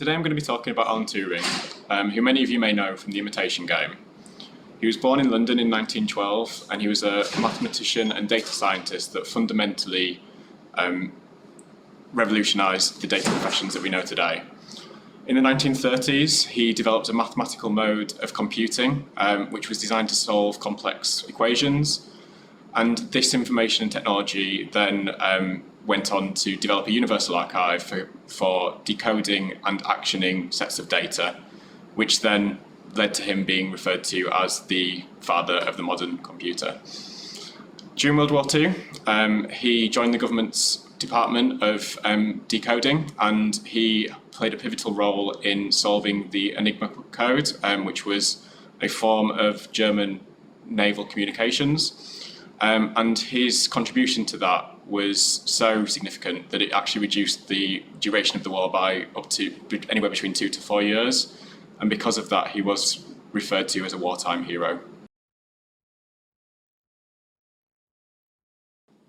Today I'm going to be talking about Alan Turing, who many of you may know from The Imitation Game. He was born in London in 1912, and he was a mathematician and data scientist that fundamentally revolutionised the data professions that we know today. In the 1930s, he developed a mathematical mode of computing, which was designed to solve complex equations. And this information and technology then went on to develop a universal archive for decoding and actioning sets of data, which then led to him being referred to as the father of the modern computer. During World War II, he joined the government's Department of Decoding, and he played a pivotal role in solving the Enigma code, which was a form of German naval communications. And his contribution to that was so significant that it actually reduced the duration of the war by up to anywhere between 2 to 4 years. And because of that, he was referred to as a wartime hero.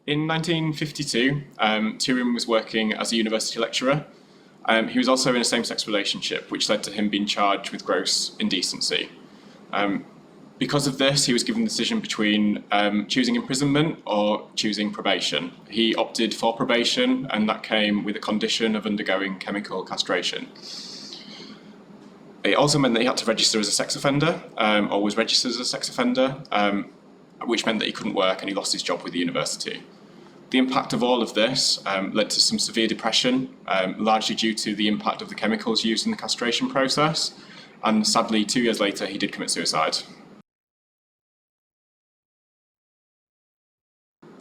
In 1952, Turing was working as a university lecturer. He was also in a same-sex relationship, which led to him being charged with gross indecency. Because of this, he was given the decision between choosing imprisonment or choosing probation. He opted for probation, and that came with a condition of undergoing chemical castration. It also meant that he had to register as a sex offender, or was registered as a sex offender, which meant that he couldn't work and he lost his job with the university. The impact of all of this led to some severe depression, largely due to the impact of the chemicals used in the castration process. And sadly, 2 years later, he did commit suicide.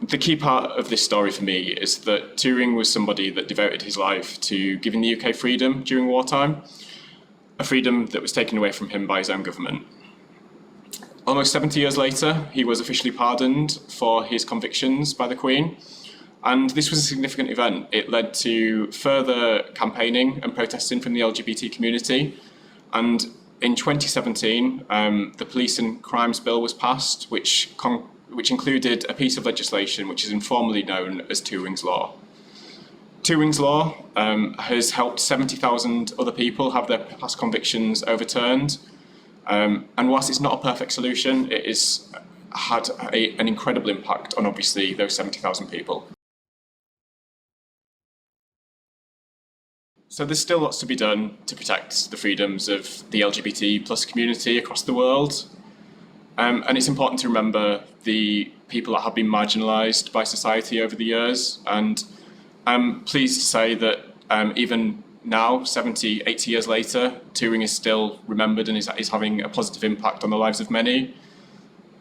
The key part of this story for me is that Turing was somebody that devoted his life to giving the UK freedom during wartime, a freedom that was taken away from him by his own government. Almost 70 years later, he was officially pardoned for his convictions by the Queen, and this was a significant event. It led to further campaigning and protesting from the LGBT community, and in 2017, the Police and Crimes Bill was passed, which included a piece of legislation which is informally known as Turing's Law. Turing's Law has helped 70,000 other people have their past convictions overturned. And whilst it's not a perfect solution, it has had an incredible impact on obviously those 70,000 people. So there's still lots to be done to protect the freedoms of the LGBT plus community across the world. And it's important to remember the people that have been marginalised by society over the years. And I'm pleased to say that even now, 70, 80 years later, Turing is still remembered and is having a positive impact on the lives of many.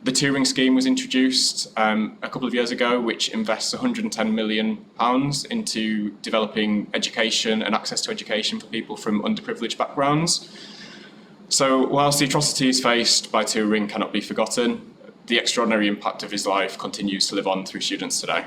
The Turing scheme was introduced a couple of years ago, which invests £110 million into developing education and access to education for people from underprivileged backgrounds. So whilst the atrocities faced by Turing cannot be forgotten, the extraordinary impact of his life continues to live on through students today.